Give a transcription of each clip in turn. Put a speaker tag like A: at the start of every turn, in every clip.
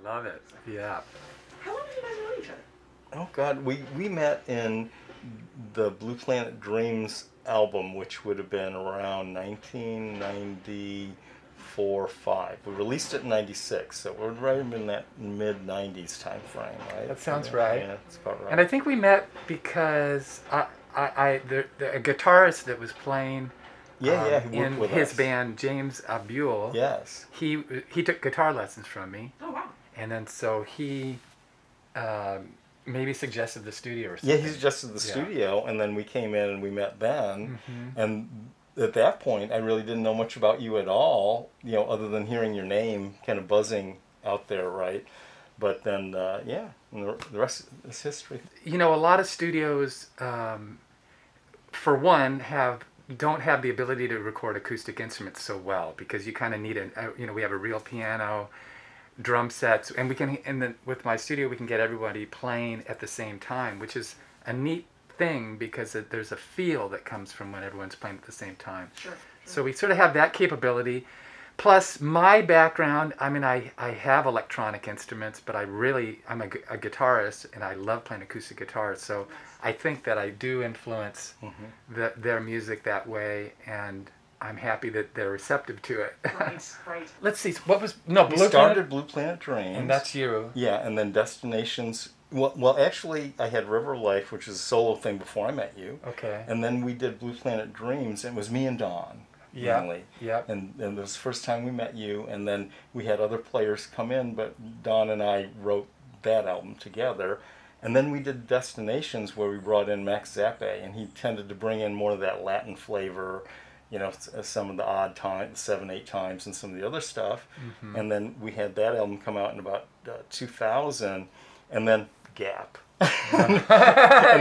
A: love it. Yeah.
B: How long did you guys know each other?
C: Oh God, we met in the Blue Planet Dreams album, which would have been around 1994-5. We released it in '96, so we're right in that mid '90s time frame, right?
A: That sounds right.
C: Yeah, that's about right.
A: And I think we met because the guitarist that was playing
C: he worked
A: in
C: with
A: his
C: us.
A: band, James Abule.
C: Yes.
A: He took guitar lessons from me.
B: Oh, wow.
A: And then so he maybe suggested the studio or something.
C: Yeah, he suggested the studio, and then we came in and we met then.
A: Mm-hmm.
C: And at that point, I really didn't know much about you at all, other than hearing your name kind of buzzing out there, right? But then, and the rest is history.
A: A lot of studios, for one, don't have the ability to record acoustic instruments so well, because you kind of need we have a real piano, drum sets, and with my studio we can get everybody playing at the same time, which is a neat thing because there's a feel that comes from when everyone's playing at the same time.
B: Sure.
A: So we sort of have that capability. Plus my background, I have electronic instruments, but I'm a guitarist and I love playing acoustic guitar. So I think that I do influence their music that way, and I'm happy that they're receptive to it.
B: Right.
A: Let's see. We
C: started Blue Planet Dreams.
A: And that's you.
C: Yeah, and then Destinations. Well, actually, I had River Life, which is a solo thing before I met you.
A: Okay.
C: And then we did Blue Planet Dreams, and it was me and Dawn. Mainly.
A: Yeah.
C: And it was the first time we met you, and then we had other players come in, but Dawn and I wrote that album together. And then we did Destinations, where we brought in Max Zappe, and he tended to bring in more of that Latin flavor, some of the odd times, 7/8 times, and some of the other stuff. Mm-hmm. And then we had that album come out in about 2000, and then Gap. And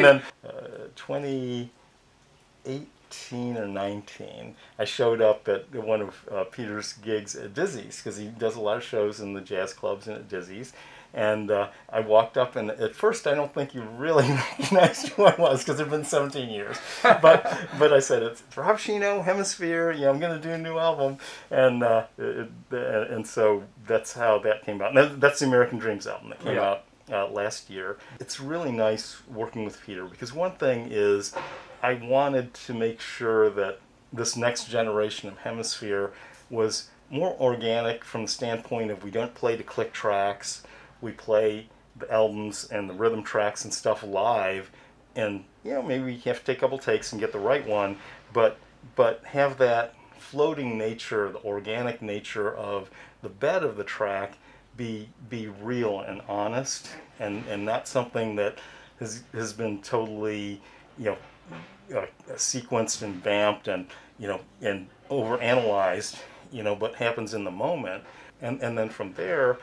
C: then 2018 or 19, I showed up at one of Peter's gigs at Dizzy's, because he does a lot of shows in the jazz clubs and at Dizzy's. And I walked up, and at first I don't think you really recognized who I was, because it had been 17 years. But I said, it's Rob Shinno, Hemisphere, I'm going to do a new album. And so that's how that came out. And that's the American Dreams album that came out last year. It's really nice working with Peter, because one thing is I wanted to make sure that this next generation of Hemisphere was more organic from the standpoint of we don't play to click tracks. We play the albums and the rhythm tracks and stuff live, and maybe we have to take a couple takes and get the right one, but have that floating nature, the organic nature of the bed of the track be real and honest, and not something that has been totally sequenced and vamped and and overanalyzed, but happens in the moment, and then from there.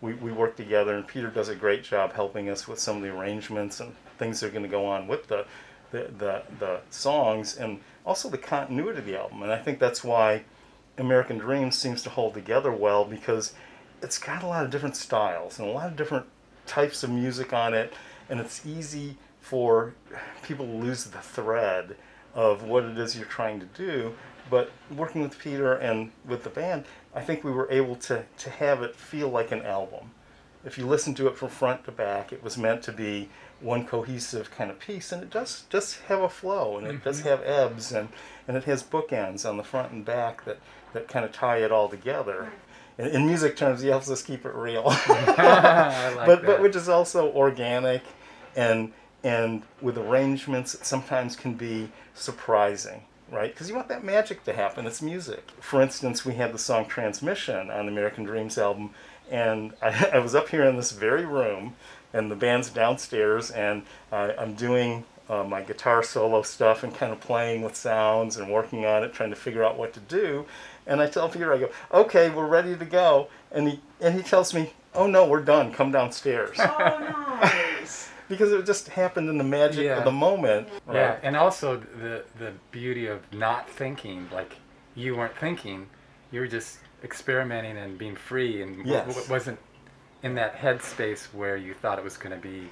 C: We work together, and Peter does a great job helping us with some of the arrangements and things that are going to go on with the songs, and also the continuity of the album. And I think that's why American Dreams seems to hold together well, because it's got a lot of different styles and a lot of different types of music on it, and it's easy for people to lose the thread of what it is you're trying to do. But working with Peter and with the band, I think we were able to have it feel like an album. If you listen to it from front to back, it was meant to be one cohesive kind of piece, and it does have a flow, and it does have ebbs, and it has bookends on the front and back that kind of tie it all together. In music terms, he helps us keep it real.
A: I like that.
C: But which is also organic, and with arrangements that sometimes can be surprising. Right? Because you want that magic to happen. It's music. For instance, we had the song Transmission on the American Dreams album, and I was up here in this very room, and the band's downstairs, and I'm doing my guitar solo stuff and kind of playing with sounds and working on it, trying to figure out what to do. And I tell Peter, I go, okay, we're ready to go. And he tells me, oh no, we're done. Come downstairs.
B: Oh, nice.
C: Because it just happened in the magic of the moment. Right?
A: Yeah, and also the beauty of not thinking, like you weren't thinking, you were just experimenting and being free, and wasn't in that headspace where you thought it was going to be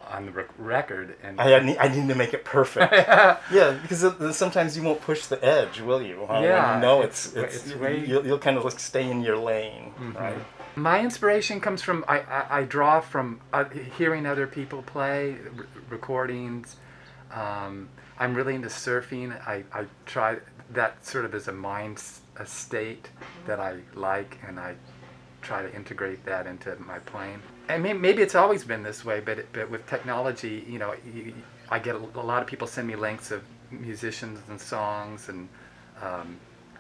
A: on the record, and
C: I need to make it perfect. Yeah, because sometimes you won't push the edge, will you? Huh?
A: Yeah,
C: When you know
A: it's way.
C: you'll kind of like stay in your lane, right?
A: My inspiration comes from I draw from hearing other people play recordings. I'm really into surfing. I try that sort of as a state that I like, and I try to integrate that into my playing. And maybe it's always been this way, but with technology, you know, I get a lot of people send me links of musicians and songs, and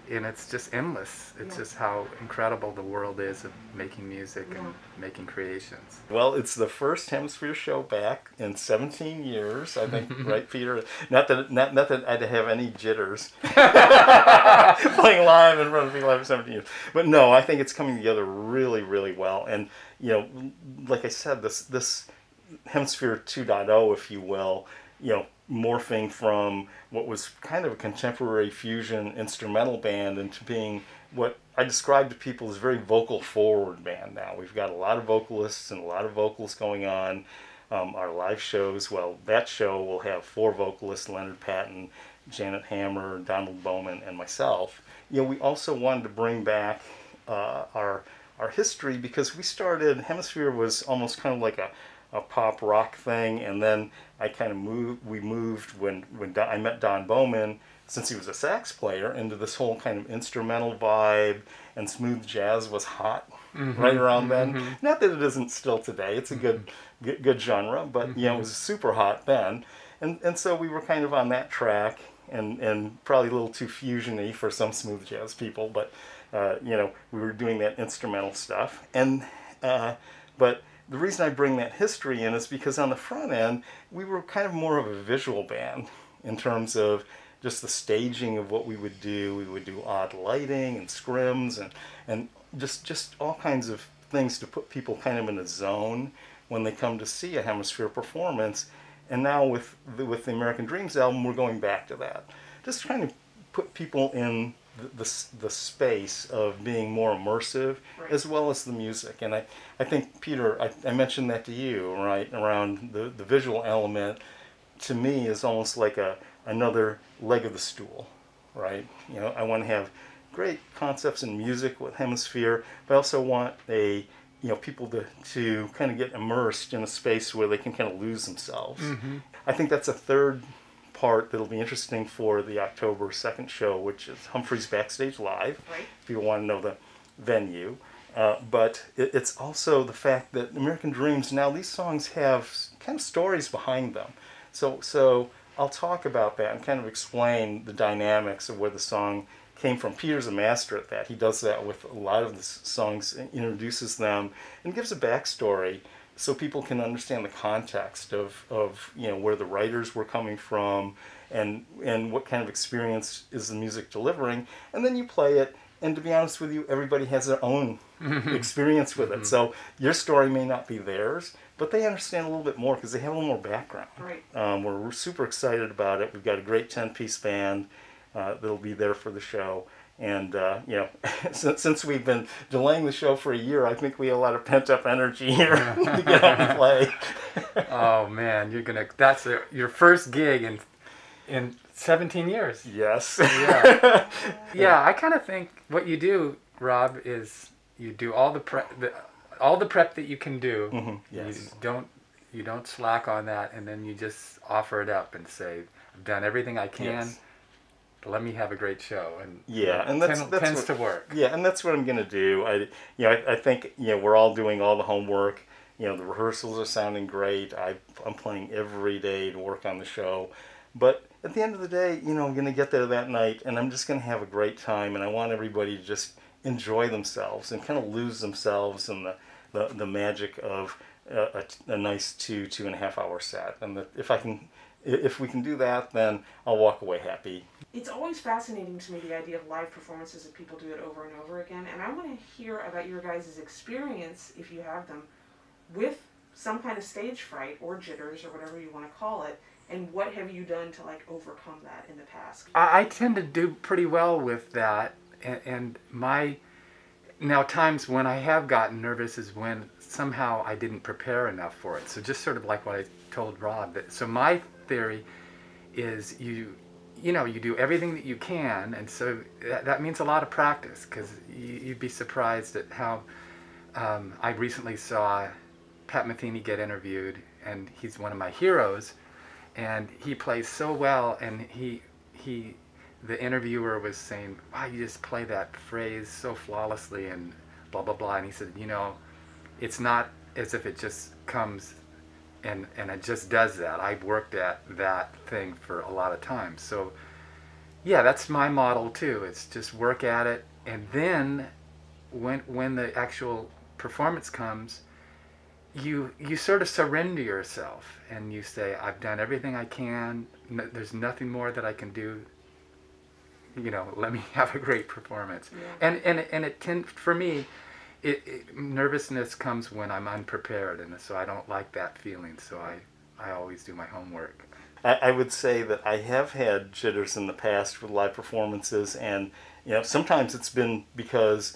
A: it's just endless. It's just how incredible the world is of making music and making creations.
C: Well, it's the first Hemisphere show back in 17 years, I think, right, Peter? Not that I'd have any jitters playing live in front of people for 17 years. But no, I think it's coming together really, really well. And, you know, like I said, this Hemisphere 2.0, if you will, you know, morphing from what was kind of a contemporary fusion instrumental band into being what I describe to people as a very vocal forward band now. We've got a lot of vocalists and a lot of vocals going on. Our live shows, well, that show will have 4 vocalists, Leonard Patton, Janet Hammer, Donald Bowman, and myself. You know, we also wanted to bring back our history, because we started, Hemisphere was almost kind of like a pop rock thing, and then we moved when I met Don Bowman, since he was a sax player, into this whole kind of instrumental vibe, and smooth jazz was hot right around then. Not that it isn't still today, it's a good genre, but you know, it was super hot then. And so we were kind of on that track, and probably a little too fusion-y for some smooth jazz people, but you know, we were doing that instrumental stuff. And but the reason I bring that history in is because on the front end, we were kind of more of a visual band in terms of just the staging of what we would do. We would do odd lighting and scrims and just all kinds of things to put people kind of in a zone when they come to see a Hemisphere performance. And now with the American Dreams album, we're going back to that. Just trying to put people in the space of being more immersive, as well as the music. And I think, Peter, I mentioned that to you, right, around the visual element, to me, is almost like another leg of the stool, right? You know, I want to have great concepts in music with Hemisphere, but I also want people to kind of get immersed in a space where they can kind of lose themselves. I think that's a third part that'll be interesting for the October 2nd show, which is Humphrey's BackstageLive, if you want to know the venue. But it's also the fact that American Dreams, now these songs have kind of stories behind them. So I'll talk about that and kind of explain the dynamics of where the song came from. Peter's a master at that. He does that with a lot of the songs, introduces them, and gives a backstory so people can understand the context of you know, where the writers were coming from and what kind of experience is the music delivering. And then you play it, and to be honest with you, everybody has their own experience with it. So your story may not be theirs, but they understand a little bit more because they have a little more background. We're super excited about it. We've got a great 10-piece band that'll be there for the show. And, you know, since we've been delaying the show for a year, I think we have a lot of pent-up energy here to get out and play.
A: Oh, man, that's your first gig in 17 years.
C: Yes.
A: Yeah. Yeah, I kind of think what you do, Rob, is you do all the prep that you can do.
C: Yes.
A: You don't slack on that, and then you just offer it up and say, I've done everything I can.
C: Yes.
A: Let me have a great show, and
C: and that
A: tends to work.
C: Yeah, and that's what I'm going to do. I think we're all doing all the homework. You know, the rehearsals are sounding great. I'm playing every day to work on the show, but at the end of the day, you know, I'm going to get there that night, and I'm just going to have a great time, and I want everybody to just enjoy themselves and kind of lose themselves in the magic of a nice 2.5 hour set. And if we can do that, then I'll walk away happy.
B: It's always fascinating to me, the idea of live performances, if people do it over and over again. And I want to hear about your guys' experience, if you have them, with some kind of stage fright or jitters or whatever you want to call it. And what have you done to overcome that in the past?
A: I tend to do pretty well with that, and Now, times when I have gotten nervous is when somehow I didn't prepare enough for it. So just sort of like what I told Rob. So my theory is you do everything that you can, and so that means a lot of practice, because you'd be surprised at how I recently saw Pat Metheny get interviewed, and he's one of my heroes, and he plays so well, and the interviewer was saying, wow, you just play that phrase so flawlessly and blah, blah, blah. And he said, it's not as if it just comes and it just does that. I've worked at that thing for a lot of time. So, yeah, that's my model too. It's just work at it. And then when the actual performance comes, you sort of surrender yourself and you say, I've done everything I can. There's nothing more that I can do. Let me have a great performance. Yeah. And it for me, nervousness comes when I'm unprepared, and so I don't like that feeling. So I always do my homework.
C: I would say that I have had jitters in the past with live performances, and sometimes it's been because,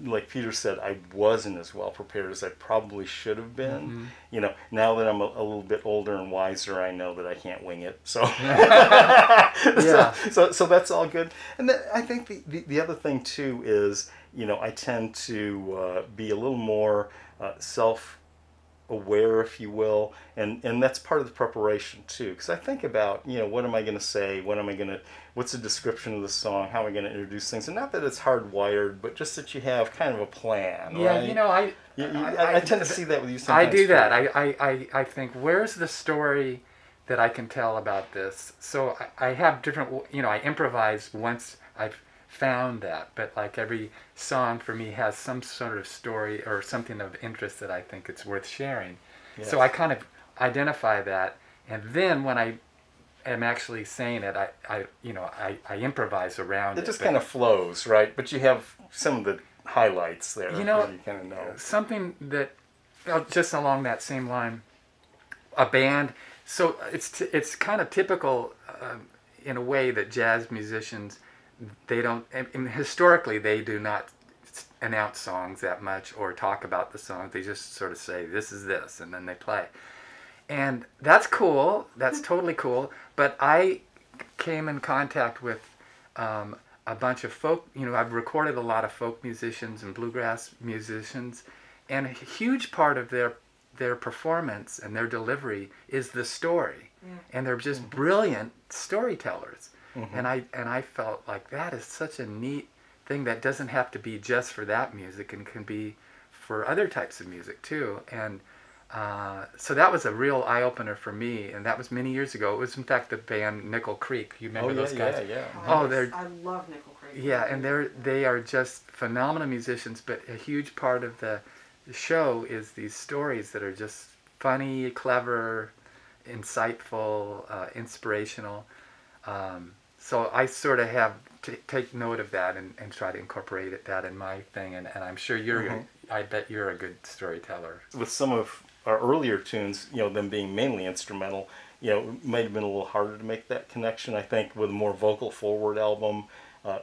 C: like Peter said, I wasn't as well prepared as I probably should have been. Mm-hmm. Now that I'm a little bit older and wiser, I know that I can't wing it. So, yeah. so that's all good. And then I think the other thing too is, I tend to be a little more self-aware, if you will, and that's part of the preparation too, because I think about what am I going to say, what's the description of the song, how am I going to introduce things, and not that it's hardwired, but just that you have kind of a plan.
A: Yeah,
C: right? I tend to see that with you sometimes.
A: I do that. I think, where's the story that I can tell about this? So I have different, I improvise once I've found that, but like every song for me has some sort of story or something of interest that I think it's worth sharing. Yes. So I kind of identify that, and then when I am actually saying it, I improvise around it.
C: It just kind of flows, right? But you have some of the highlights there. You kind of know
A: something that just along that same line, a band. So it's kind of typical in a way that jazz musicians, they don't, and historically they do not announce songs that much or talk about the song. They just sort of say, this is this, and then they play. And that's cool. That's totally cool. But I came in contact with a bunch of folk, I've recorded a lot of folk musicians and bluegrass musicians, and a huge part of their performance and their delivery is the story. Yeah. And they're just brilliant storytellers. Mm-hmm. And I felt like that is such a neat thing that doesn't have to be just for that music and can be for other types of music too. And so that was a real eye-opener for me, and that was many years ago. It was, in fact, the band Nickel Creek. You remember those guys?
C: Yeah.
B: I love Nickel Creek.
A: Yeah, and they are just phenomenal musicians, but a huge part of the show is these stories that are just funny, clever, insightful, inspirational. So I sort of have to take note of that and try to incorporate that in my thing. And I'm sure I bet you're a good storyteller.
C: With some of our earlier tunes, them being mainly instrumental, it might have been a little harder to make that connection. I think with a more vocal forward album,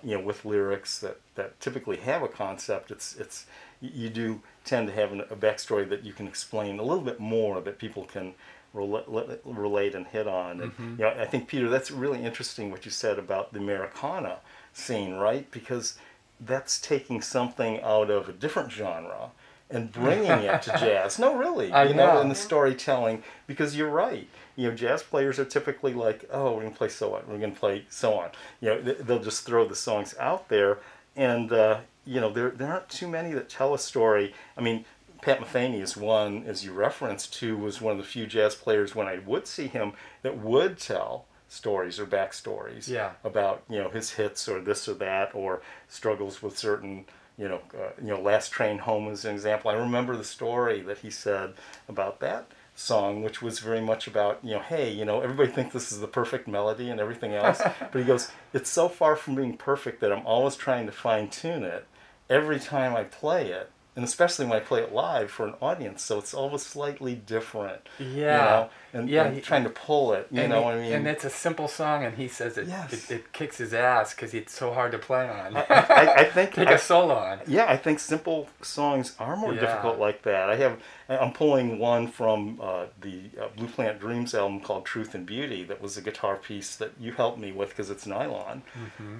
C: with lyrics that typically have a concept, it's you do tend to have a backstory that you can explain a little bit more, that people can relate and hit on. And I think, Peter, that's really interesting what you said about the Americana scene, right? Because that's taking something out of a different genre and bringing it to jazz. No, really, in the storytelling, because you're right. Jazz players are typically like, oh, we're going to play so on, we're going to play so on. They'll just throw the songs out there, and there aren't too many that tell a story. I mean, Pat Metheny is one, as you referenced, who was one of the few jazz players when I would see him that would tell stories or backstories about his hits or this or that, or struggles with certain Last Train Home as an example. I remember the story that he said about that song, which was very much about hey, everybody thinks this is the perfect melody and everything else, but he goes, it's so far from being perfect that I'm always trying to fine tune it. Every time I play it, and especially when I play it live for an audience, so it's always slightly different.
A: Yeah.
C: You know, and,
A: Yeah,
C: and trying to pull it. You know what I mean?
A: And it's a simple song, and he says it kicks his ass because it's so hard to play on.
C: I think
A: take a solo on.
C: Yeah, I think simple songs are more difficult like that. I'm pulling one from the Blue Plant Dreams album called Truth and Beauty. That was a guitar piece that you helped me with because it's nylon,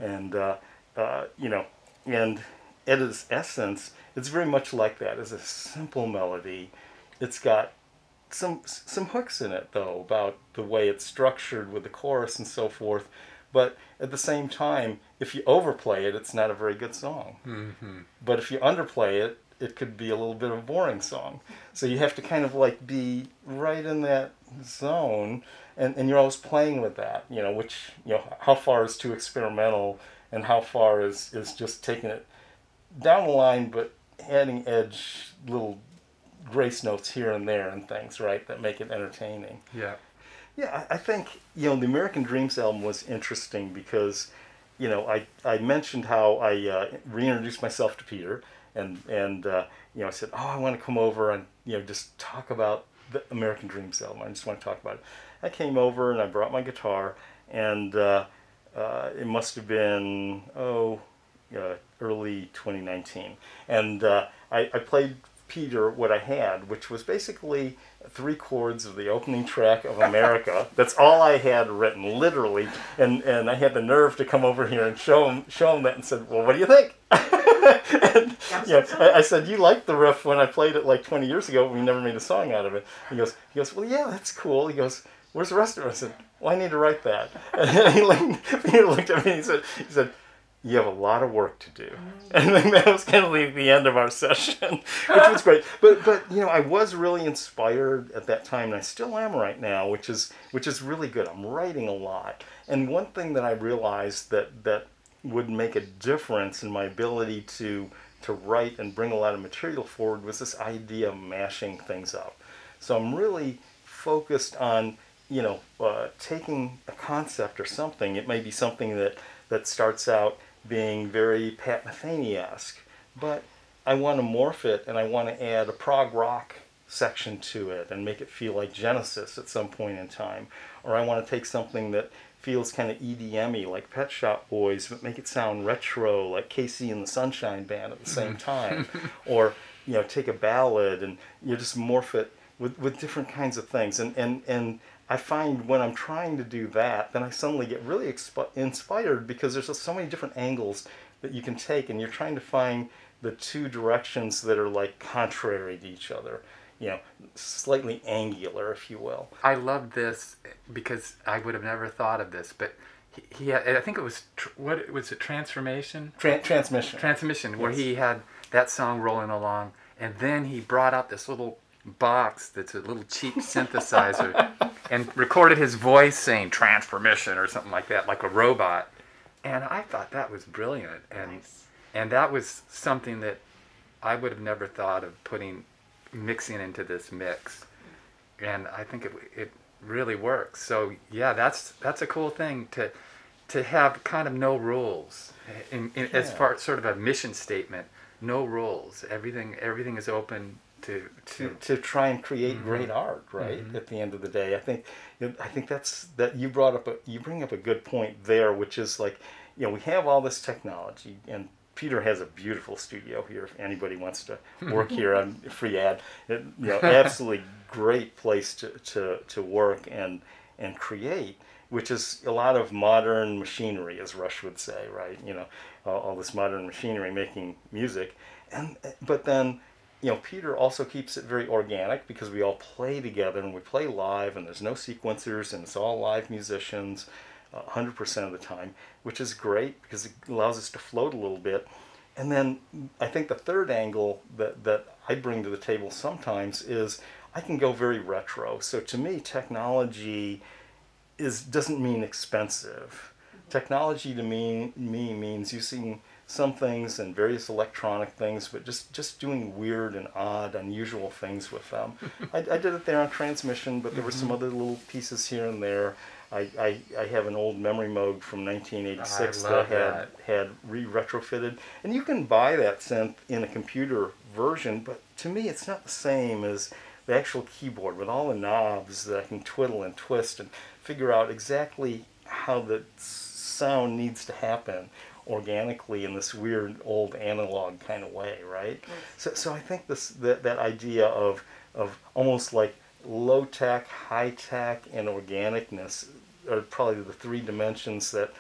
C: and you know, and at its essence, it's very much like that. It's a simple melody. It's got some hooks in it though about the way it's structured with the chorus and so forth. But at the same time, if you overplay it, it's not a very good song. But if you underplay it, it could be a little bit of a boring song. So you have to kind of like be right in that zone, and you're always playing with that, you know, which, you know, how far is too experimental and how far is just taking it down the line but adding edge little grace notes here and there and things, right, that make it entertaining. Yeah, I think, you know, the American Dreams album was interesting because, you know, I mentioned how I reintroduced myself to Peter, and you know, I said, oh, I want to come over and, you know, just talk about the American Dreams album. I just want to talk about it. I came over and I brought my guitar, and it must have been, early 2019. And I played Peter what I had, which was basically 3 chords of the opening track of America. That's all I had written, literally. And I had the nerve to come over here and show him that, and said, well, what do you think? And, you know, I said, you liked the riff when I played it like 20 years ago, but we never made a song out of it. He goes, well, yeah, that's cool. He goes, where's the rest of it? I said, well, I need to write that. And Peter looked at me and he said, you have a lot of work to do. And then that was kind of the end of our session, which was great. But you know, I was really inspired at that time, and I still am right now, which is really good. I'm writing a lot. And one thing that I realized that would make a difference in my ability to write and bring a lot of material forward was this idea of mashing things up. So I'm really focused on, you know, taking a concept or something. It may be something that starts out being very Pat Metheny-esque, but I want to morph it, and I want to add a prog rock section to it and make it feel like Genesis at some point in time. Or I want to take something that feels kind of EDM-y like Pet Shop Boys, but make it sound retro like Casey and the Sunshine Band at the same time. Or, you know, take a ballad and you just morph it with different kinds of things. And I find when I'm trying to do that, then I suddenly get really inspired, because there's just so many different angles that you can take, and you're trying to find the 2 directions that are like contrary to each other, you know, slightly angular, if you will.
A: I love this because I would have never thought of this, but he had, I think it was, what was it, Transmission, where he had that song rolling along, and then he brought out this little box that's a little cheap synthesizer and recorded his voice saying Transformation or something like that, like a robot. And I thought that was brilliant. And that was something that I would have never thought of mixing into this mix. And I think it really works. So yeah, that's a cool thing to have kind of no rules as far as sort of a mission statement. No rules. Everything is open to try and create
C: great art, right? At the end of the day, I think that you bring up a good point there, which is like, you know, we have all this technology, and Peter has a beautiful studio here. If anybody wants to work here on free ad, you know, absolutely great place to work and create, which is a lot of modern machinery, as Rush would say, right? You know, all this modern machinery making music, but then, you know, Peter also keeps it very organic, because we all play together and we play live, and there's no sequencers, and it's all live musicians 100% of the time, which is great because it allows us to float a little bit. And then I think the third angle that I bring to the table sometimes is I can go very retro. So to me, technology doesn't mean expensive. Technology to me means using some things and various electronic things, but just doing weird and odd, unusual things with them. I did it there on Transmission, but there were some other little pieces here and there. I have an old memory mode from 1986 that I had re-retrofitted. And you can buy that synth in a computer version, but to me it's not the same as the actual keyboard with all the knobs that I can twiddle and twist and figure out exactly how the sound needs to happen organically in this weird old analog kind of way, right? So I think that idea of almost like low tech, high tech, and organicness are probably the three dimensions that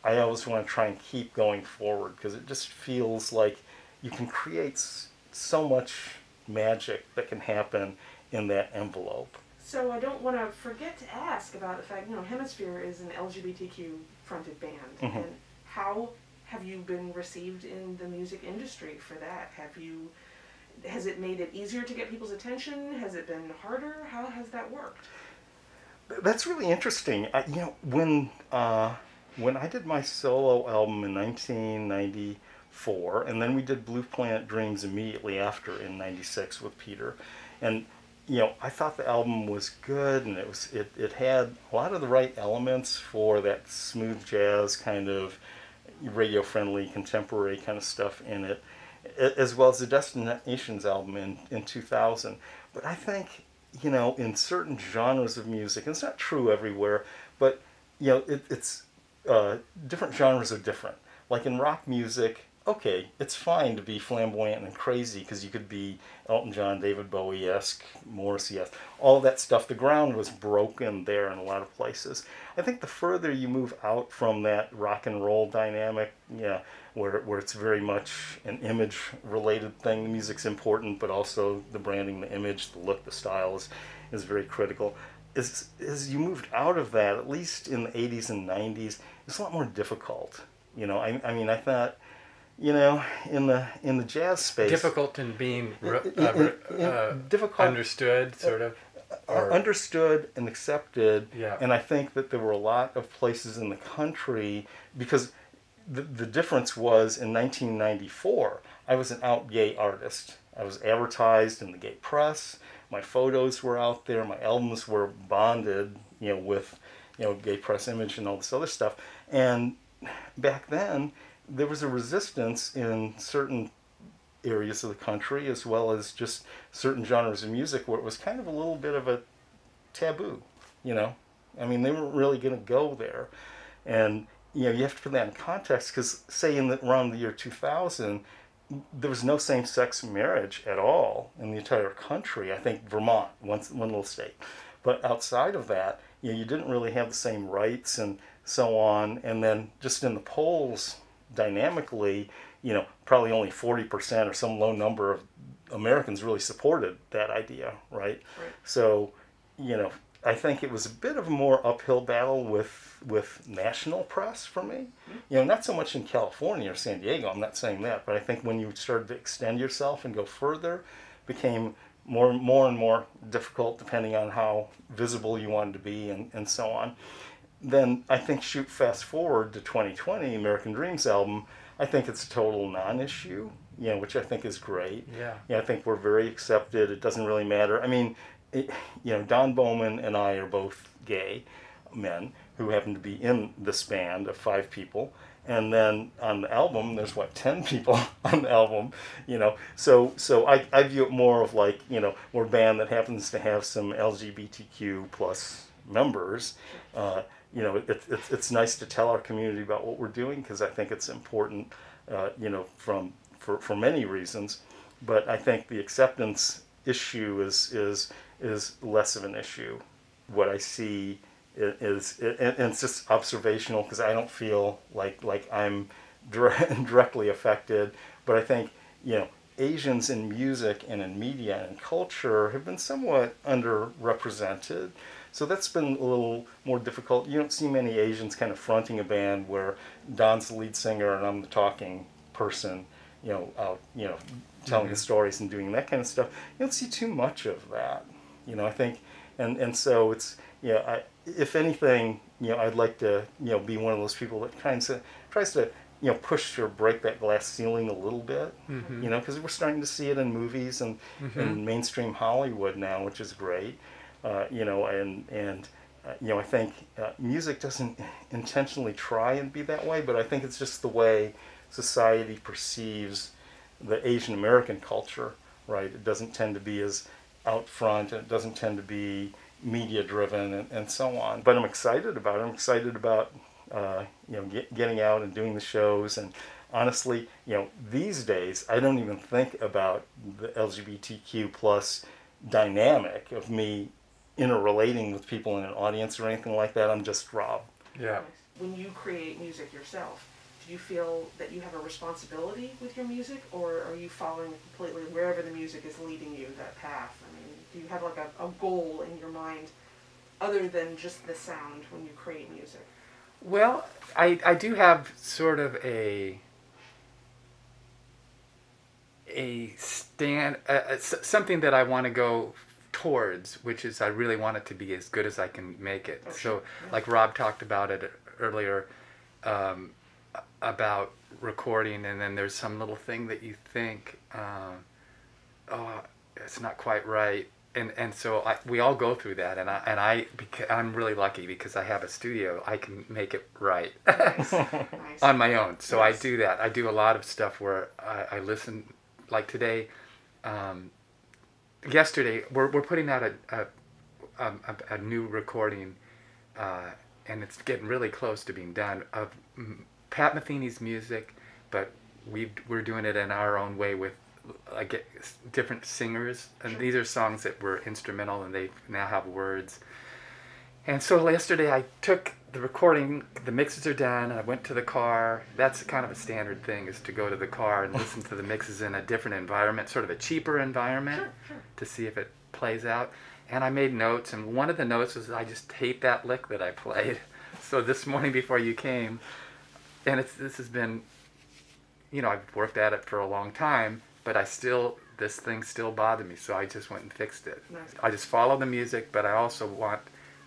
C: I always want to try and keep going forward, because it just feels like you can create so much magic that can happen in that envelope.
B: So I don't want to forget to ask about the fact, Hemisphere is an LGBTQ fronted band,
C: Mm-hmm.
B: and how have you been received in the music industry for that? Has it made it easier to get people's attention? Has it been harder? How has that worked?
C: That's really interesting. When I did my solo album in 1994, and then we did Blue Planet Dreams immediately after in '96 with Peter, and I thought the album was good, and it had a lot of the right elements for that smooth jazz kind of radio friendly contemporary kind of stuff in it, as well as the Destinations album in 2000. But I think in certain genres of music, and it's not true everywhere, but it's different genres are different. Like in rock music, okay, it's fine to be flamboyant and crazy because you could be Elton John, David Bowie-esque, Morrissey-esque, all that stuff. The ground was broken there in a lot of places. I think the further you move out from that rock and roll dynamic, where it's very much an image-related thing, the music's important, but also the branding, the image, the look, the style is very critical. As you moved out of that, at least in the 80s and 90s, it's a lot more difficult. I thought, in the jazz space,
A: Difficult in being
C: difficult,
A: understood, sort of.
C: Understood and accepted.
A: Yeah.
C: And I think that there were a lot of places in the country, because the difference was in 1994, I was an out gay artist. I was advertised in the gay press. My photos were out there. My albums were bonded, with, gay press image and all this other stuff. And back then, there was a resistance in certain areas of the country, as well as just certain genres of music, where it was kind of a little bit of a taboo. They weren't really going to go there. And, you have to put that in context, because, say, around the year 2000, there was no same-sex marriage at all in the entire country. I think Vermont, one little state. But outside of that, you didn't really have the same rights and so on. And then just in the polls, dynamically, probably only 40% or some low number of Americans really supported that idea, right? So, I think it was a bit of a more uphill battle with national press for me. Not so much in California or San Diego, I'm not saying that, but I think when you started to extend yourself and go further, it became more and more difficult depending on how visible you wanted to be and so on. Then I think fast forward to 2020, American Dreams album, I think it's a total non-issue, which I think is great.
A: Yeah.
C: I think we're very accepted. It doesn't really matter. I mean, Don Bowman and I are both gay men who happen to be in this band of 5 people. And then on the album, there's 10 people on the album, So I view it more of like, we're a band that happens to have some LGBTQ plus members. It's nice to tell our community about what we're doing, because I think it's important, for many reasons. But I think the acceptance issue is less of an issue. What I see is and it's just observational, because I don't feel like I'm directly affected. But I think Asians in music and in media and culture have been somewhat underrepresented. So that's been a little more difficult. You don't see many Asians kind of fronting a band where Don's the lead singer and I'm the talking person, out, telling the stories and doing that kind of stuff. You don't see too much of that, I think. And so it's, if anything, I'd like to, be one of those people that kind of tries to, push or break that glass ceiling a little bit, because we're starting to see it in movies and in mainstream Hollywood now, which is great. I think music doesn't intentionally try and be that way, but I think it's just the way society perceives the Asian American culture, right? It doesn't tend to be as out front, and it doesn't tend to be media driven and so on. But I'm excited about it. I'm excited about getting out and doing the shows. And honestly, these days I don't even think about the LGBTQ plus dynamic of me interrelating with people in an audience or anything like that. I'm just Rob.
A: Yeah.
B: When you create music yourself, do you feel that you have a responsibility with your music, or are you following completely wherever the music is leading you, that path? I mean, do you have like a goal in your mind other than just the sound when you create music?
A: Well, I do have sort of a something that I want to go towards, which is I really want it to be as good as I can make it.
B: Oh,
A: so,
B: sure.
A: like Rob talked about it earlier, about recording, and then there's some little thing that you think, oh, it's not quite right, and so we all go through that, and I'm really lucky because I have a studio. I can make it right.
B: Nice. Nice.
A: On my own. So
B: Nice.
A: I do that. I do a lot of stuff where I listen. Like today, yesterday, we're putting out a new recording, and it's getting really close to being done, of Pat Metheny's music, but we're doing it in our own way with different singers, and
B: Sure.
A: these are songs that were instrumental and they now have words. And so yesterday I took the recording, the mixes are done, and I went to the car. That's kind of a standard thing, is to go to the car and listen to the mixes in a different environment, sort of a cheaper environment,
B: Sure.
A: to see if it plays out. And I made notes, and one of the notes was, I just hate that lick that I played. So this morning before you came, and this has been, I've worked at it for a long time, but this thing still bothered me, so I just went and fixed it.
B: Nice.
A: I just follow the music, but I also want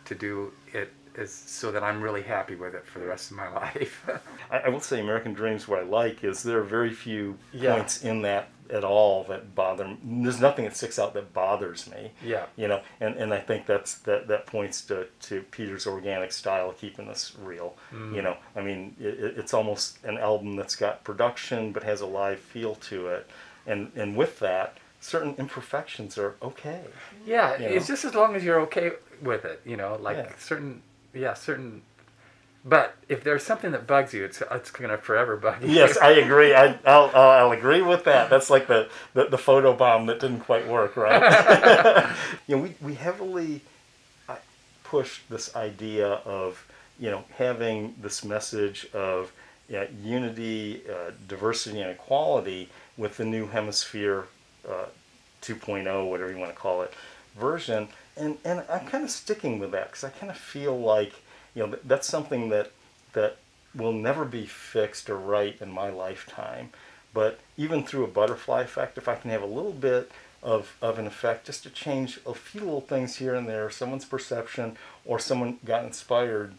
A: to do it so that I'm really happy with it for the rest of my life.
C: I will say American Dreams, what I like is there are very few
A: Yeah.
C: points in that at all that bother me. There's nothing that sticks out that bothers me.
A: Yeah.
C: And I think that points to Peter's organic style, keeping us real. I mean, it's almost an album that's got production but has a live feel to it. And with that, certain imperfections are okay.
A: Yeah,
C: You know?
A: it's just as long as you're okay with it,
C: Yeah.
A: certain. But if there's something that bugs you, it's gonna forever bug you.
C: Yes, I agree. I'll agree with that. That's like the photo bomb that didn't quite work, right? We heavily pushed this idea of having this message of unity, diversity, and equality with the new Hemisphere 2.0, whatever you want to call it, version. And I'm kind of sticking with that because I kind of feel like that's something that will never be fixed or right in my lifetime. But even through a butterfly effect, if I can have a little bit of an effect just to change a few little things here and there, someone's perception, or someone got inspired,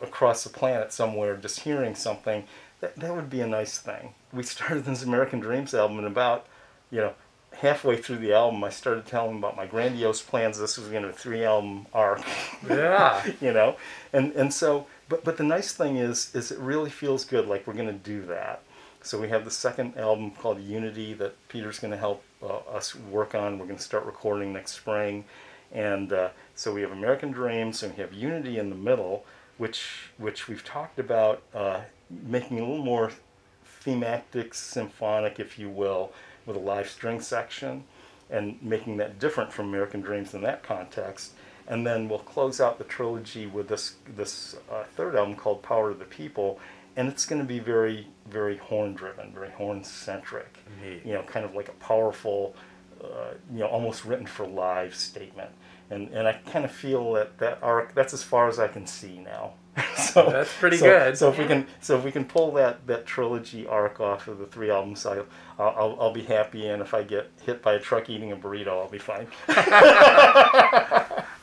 C: across the planet somewhere, just hearing something, that would be a nice thing. We started this American Dreams album, and about, halfway through the album, I started telling them about my grandiose plans. This was going to be a 3-album arc.
A: Yeah.
C: And so, but the nice thing is it really feels good, like we're going to do that. So we have the second album called Unity that Peter's going to help us work on. We're going to start recording next spring. And so we have American Dreams, and we have Unity in the middle, which we've talked about making a little more thematic, symphonic, if you will, with a live string section, and making that different from American Dreams in that context. And then we'll close out the trilogy with this third album called Power of the People, and it's going to be very, very horn-driven, very horn-centric.
A: Neat.
C: Kind of like a powerful, almost written for live statement. And I kind of feel that arc, that's as far as I can see now. So
A: That's pretty good.
C: So if we can pull that trilogy arc off of the 3 albums, I'll be happy. And if I get hit by a truck eating a burrito, I'll be fine.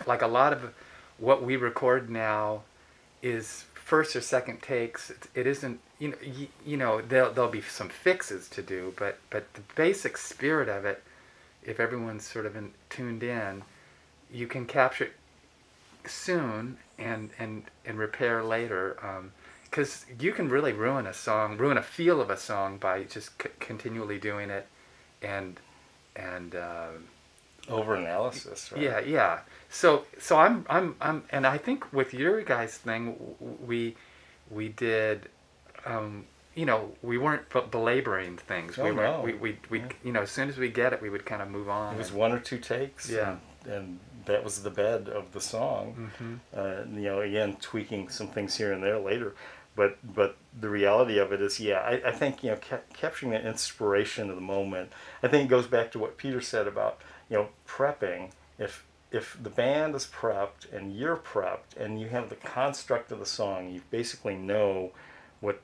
A: Like a lot of what we record now is first or second takes. It isn't, there'll be some fixes to do, but the basic spirit of it, if everyone's sort of tuned in, you can capture it soon and repair later. because you can really ruin a song, ruin a feel of a song by just continually doing it, and
C: Over-analysis, right?
A: yeah. So I'm and I think with your guys' thing, we did. We weren't belaboring things.
C: Oh,
A: We weren't.
C: no.
A: We as soon as we get it, we would kind of move on.
C: It was one or two takes.
A: Yeah.
C: And that was the bed of the song. Again, tweaking some things here and there later. But the reality of it is, I think, capturing that inspiration of the moment. I think it goes back to what Peter said about, prepping. If the band is prepped and you're prepped and you have the construct of the song, you basically know what,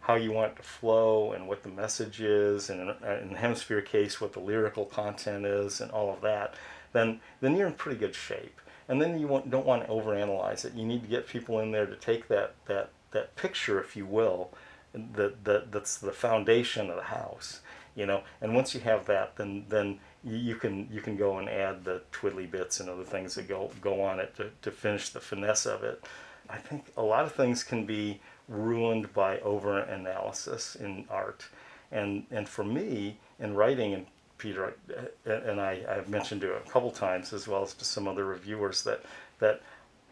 C: how you want it to flow and what the message is, and in the Hemisphere case, what the lyrical content is and all of that, then you're in pretty good shape. And then you don't want to overanalyze it. You need to get people in there to take that picture, if you will, that's the foundation of the house, And once you have that, then you can go and add the twiddly bits and other things that go on it to finish the finesse of it. I think a lot of things can be ruined by over-analysis in art. And for me, in writing, and Peter and I've mentioned to a couple times, as well as to some other reviewers, that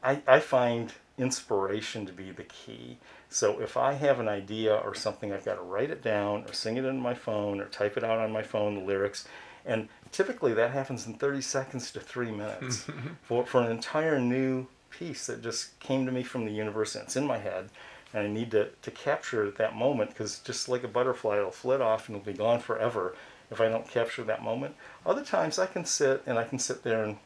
C: I find inspiration to be the key. So if I have an idea or something, I've got to write it down or sing it into my phone or type it out on my phone, the lyrics. And typically that happens in 30 seconds to 3 minutes for an entire new piece that just came to me from the universe, and it's in my head. And I need to capture it at that moment, because just like a butterfly, it'll flit off and it'll be gone forever if I don't capture that moment. Other times I can sit there and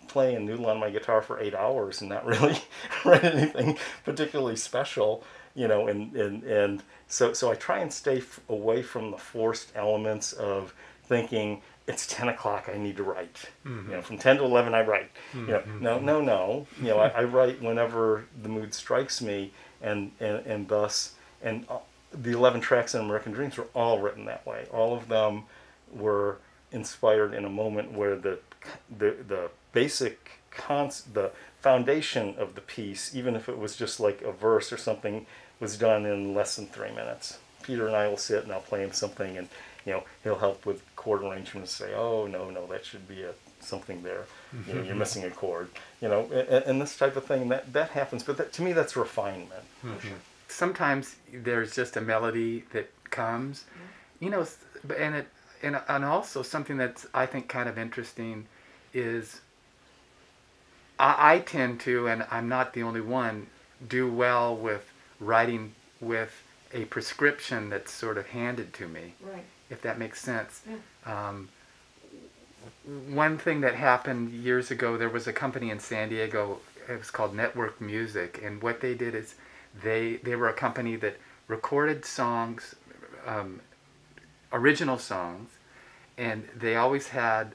C: play and noodle on my guitar for 8 hours and not really write anything particularly special, and so I try and stay away from the forced elements of thinking it's 10 o'clock, I need to write. From 10 to 11 I write. No. I write whenever the mood strikes me, and thus, and the 11 tracks in American Dreams were all written that way. All of them were inspired in a moment where the basic the foundation of the piece, even if it was just like a verse or something, was done in less than 3 minutes. Peter and I will sit and I'll play him something, and he'll help with chord arrangement and say, oh no, that should be something there. You're missing a chord. And this type of thing, that happens. But to me, that's refinement.
A: Sometimes there's just a melody that comes, and also something that's, I think, kind of interesting is I tend to, and I'm not the only one, do well with writing with a prescription that's sort of handed to me,
B: right,
A: if that makes sense.
B: Yeah.
A: One thing that happened years ago, there was a company in San Diego, it was called Network Music, and what they did is they were a company that recorded songs, original songs, and they always had,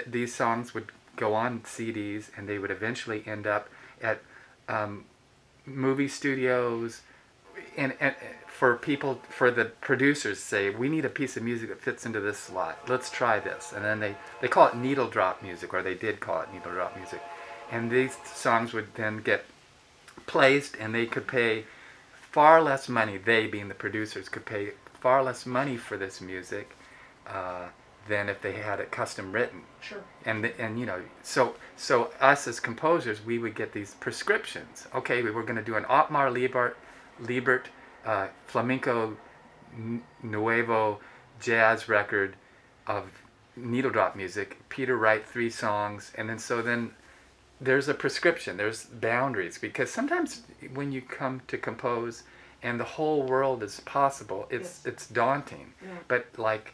A: these songs would go on CDs, and they would eventually end up at movie studios, and for the producers say, we need a piece of music that fits into this slot. Let's try this. And then they call it needle drop music, or they did call it needle drop music. And these songs would then get placed, and they could pay far less money. They, being the producers, could pay far less money for this music than if they had it custom written.
B: Sure.
A: And so us as composers, we would get these prescriptions. Okay, we were going to do an Otmar Liebert flamenco nuevo jazz record of needle drop music. Peter write 3 songs, and then there's a prescription, there's boundaries, because sometimes when you come to compose and the whole world is possible, it's daunting.
B: Yeah.
A: But like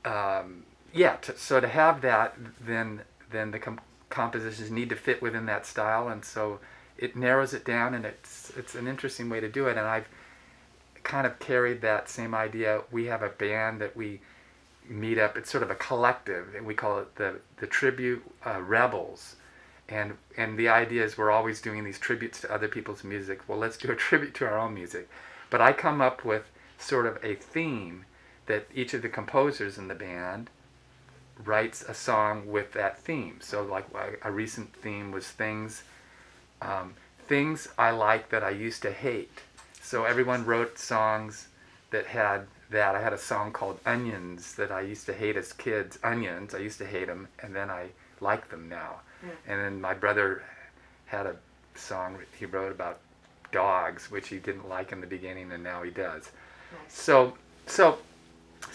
A: so to have that, then the compositions need to fit within that style, and so it narrows it down, and it's an interesting way to do it. And I've kind of carried that same idea. We have a band that we meet up. It's sort of a collective, and we call it the Tribute Rebels. And the idea is we're always doing these tributes to other people's music. Well, let's do a tribute to our own music. But I come up with sort of a theme that each of the composers in the band writes a song with that theme. So like a recent theme was things things I like that I used to hate. So everyone wrote songs that had that. I had a song called Onions that I used to hate as kids. Onions, I used to hate them, and then I like them now. And then my brother had a song he wrote about dogs, which he didn't like in the beginning, and now he does. So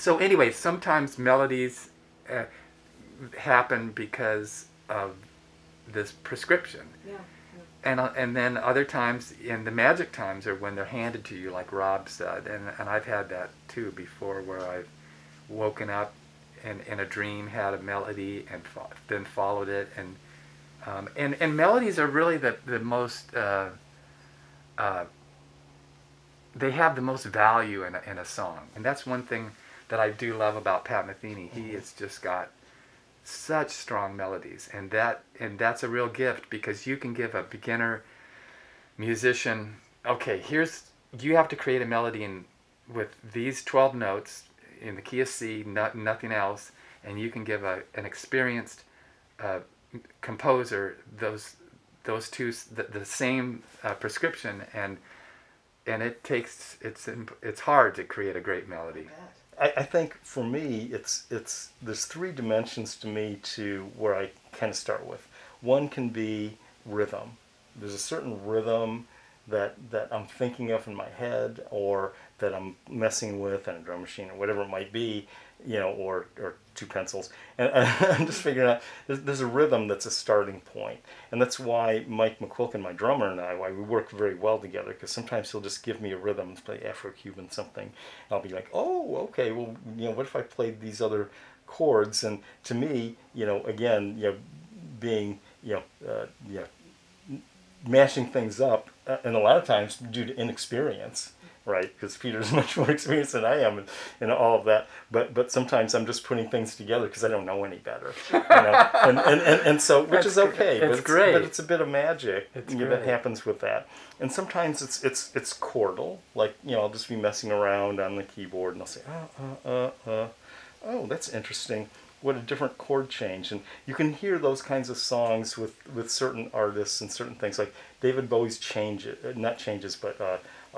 A: anyway, sometimes melodies happen because of this prescription. And then other times, and the magic times are when they're handed to you, like Rob said, and I've had that too before, where I've woken up and in a dream had a melody and then followed it, and melodies are really the most they have the most value in a song, and that's one thing that I do love about Pat Metheny. He has just got such strong melodies, and that's a real gift, because you can give a beginner musician, okay, you have to create a melody with these 12 notes in the key of C, nothing else, and you can give an experienced composer those two the same prescription, and it's hard to create a great melody.
C: I think for me, there's three dimensions to me to where I kind of start with. One can be rhythm. There's a certain rhythm that I'm thinking of in my head, or that I'm messing with in a drum machine, or whatever it might be, or two pencils. And I'm just figuring out, there's a rhythm that's a starting point. And that's why Mike McQuilkin, my drummer, and why we work very well together, because sometimes he'll just give me a rhythm, play Afro-Cuban something, and I'll be like, oh, okay, well, what if I played these other chords? And to me, again, being, mashing things up, and a lot of times due to inexperience, right? Because Peter's much more experienced than I am in all of that. But sometimes I'm just putting things together because I don't know any better, and so, which is okay.
A: It's great.
C: But it's a bit of magic that happens with that. And sometimes it's chordal, like I'll just be messing around on the keyboard and I'll say oh, that's interesting. What a different chord change. And you can hear those kinds of songs with certain artists and certain things, like David Bowie's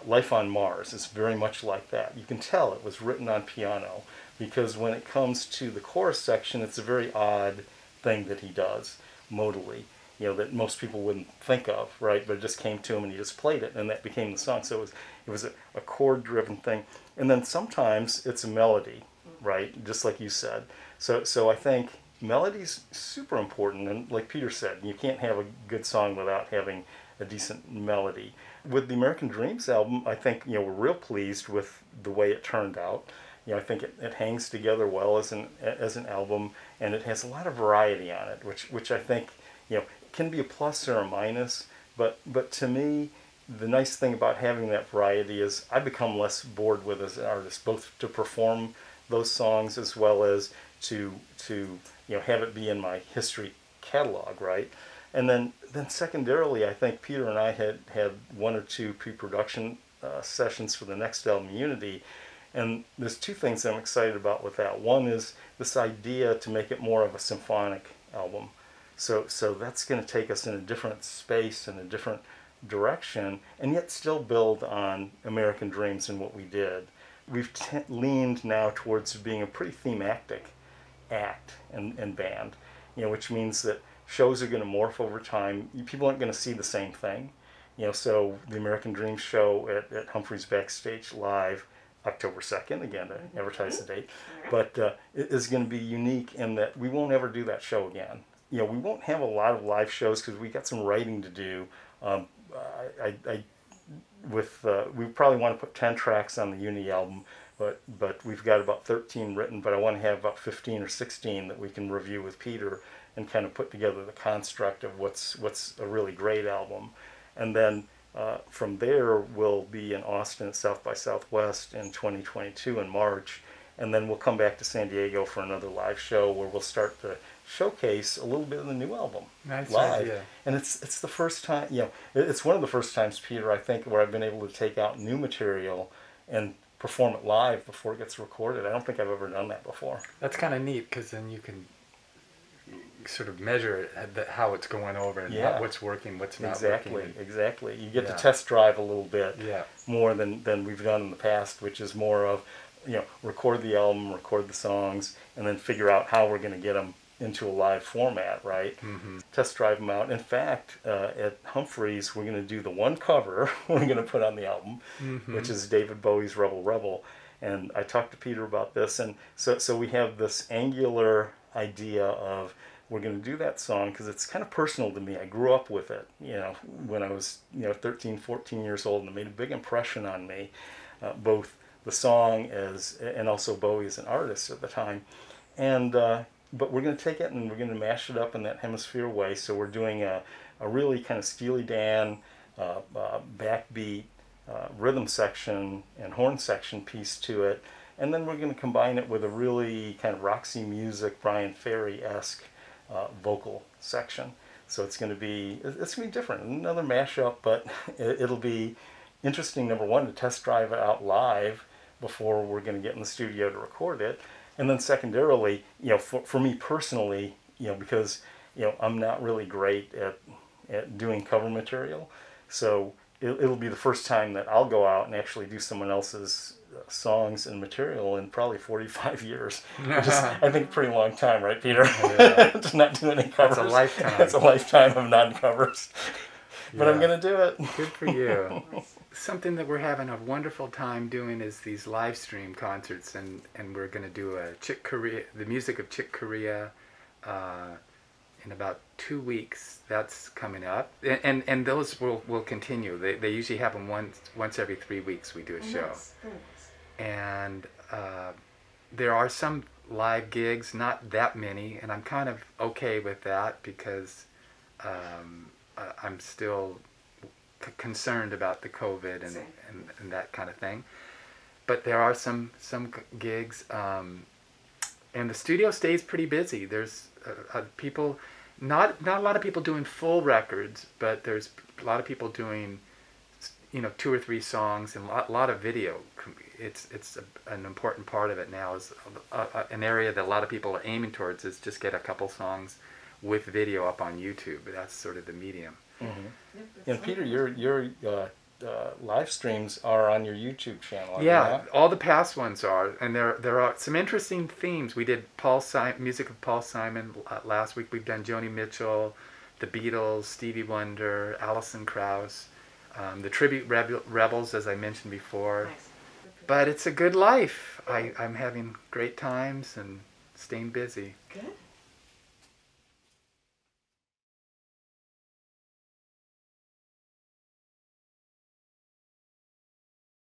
C: Life on Mars is very much like that. You can tell it was written on piano, because when it comes to the chorus section, it's a very odd thing that he does modally, that most people wouldn't think of, right? But it just came to him and he just played it, and that became the song. So it was a chord-driven thing. And then sometimes it's a melody, right? Just like you said. So I think melody's super important, and like Peter said, you can't have a good song without having a decent melody. With the American Dreams album, I think we're real pleased with the way it turned out. I think it hangs together well as an album, and it has a lot of variety on it, which I think can be a plus or a minus. But to me, the nice thing about having that variety is I become less bored with as an artist, both to perform those songs as well as to have it be in my history catalog, right? And then secondarily, I think Peter and I had one or two pre-production sessions for the next album, Unity, and there's two things I'm excited about with that. One is this idea to make it more of a symphonic album. So that's going to take us in a different space and a different direction, and yet still build on American Dreams and what we did. We've leaned now towards being a pretty thematic act and band, which means that shows are going to morph over time. People aren't going to see the same thing. So the American Dreams show at Humphrey's BackstageLive, October 2nd, again to advertise the date, but it is going to be unique in that we won't ever do that show again. We won't have a lot of live shows because we got some writing to do. We probably want to put 10 tracks on the Unity album, but we've got about 13 written, but I want to have about 15 or 16 that we can review with Peter and kind of put together the construct of what's a really great album. And then from there, we'll be in Austin at South by Southwest in 2022 in March, and then we'll come back to San Diego for another live show where we'll start to showcase a little bit of the new album
A: live.
C: Idea. And it's the first time, it's one of the first times, Peter, I think, where I've been able to take out new material and perform it live before it gets recorded. I don't think I've ever done that before.
A: That's kind of neat, because then sort of measure it, how it's going over and
C: Yeah.
A: what's working, what's not
C: Exactly,
A: working.
C: exactly. You get
A: Yeah.
C: to test drive a little bit
A: Yeah.
C: more than we've done in the past, which is more of, record the album, record the songs, and then figure out how we're going to get them into a live format, right?
A: Mm-hmm.
C: Test drive them out. In fact, at Humphrey's, we're going to do the one cover we're going to put on the album,
A: Mm-hmm.
C: which is David Bowie's Rebel Rebel. And I talked to Peter about this, and so we have this angular idea of we're going to do that song because it's kind of personal to me. I grew up with it, when I was 13, 14 years old, and it made a big impression on me, both the song and also Bowie as an artist at the time. And but we're going to take it and we're going to mash it up in that Hemisphere way. So we're doing a really kind of Steely Dan backbeat rhythm section and horn section piece to it. And then we're going to combine it with a really kind of Roxy Music, Brian Ferry-esque vocal section. So it's going to be different, another mashup, but it'll be interesting, number one, to test drive it out live before we're going to get in the studio to record it. And then secondarily, for me personally, because, I'm not really great at doing cover material. So it'll be the first time that I'll go out and actually do someone else's songs and material in probably 45 years, which is, I think, a pretty long time, right, Peter?
A: Yeah.
C: To not do any covers.
A: That's a lifetime.
C: That's a lifetime of non-covers. But I'm
A: Yeah.
C: going to do it.
A: Good for you. Something that we're having a wonderful time doing is these live stream concerts, and we're going to do the music of Chick Corea in about 2 weeks. That's coming up, and those will continue. They usually happen once every 3 weeks. We do a show, and there are some live gigs, not that many, and I'm kind of okay with that because I'm still concerned about the COVID and that kind of thing. But there are some gigs, and the studio stays pretty busy. There's people, not a lot of people doing full records, but there's a lot of people doing 2 or 3 songs and a lot of video. It's an important part of it now. Is an area that a lot of people are aiming towards is just get a couple songs with video up on YouTube. That's sort of the medium.
C: Mm-hmm. And Peter, your live streams are on your YouTube channel.
A: Yeah, all the past ones are, and there are some interesting themes. We did music of Paul Simon last week. We've done Joni Mitchell, the Beatles, Stevie Wonder, Alison Krauss, the tribute rebels, as I mentioned before.
B: Nice.
A: But it's a good life. I'm having great times and staying busy.
B: Good.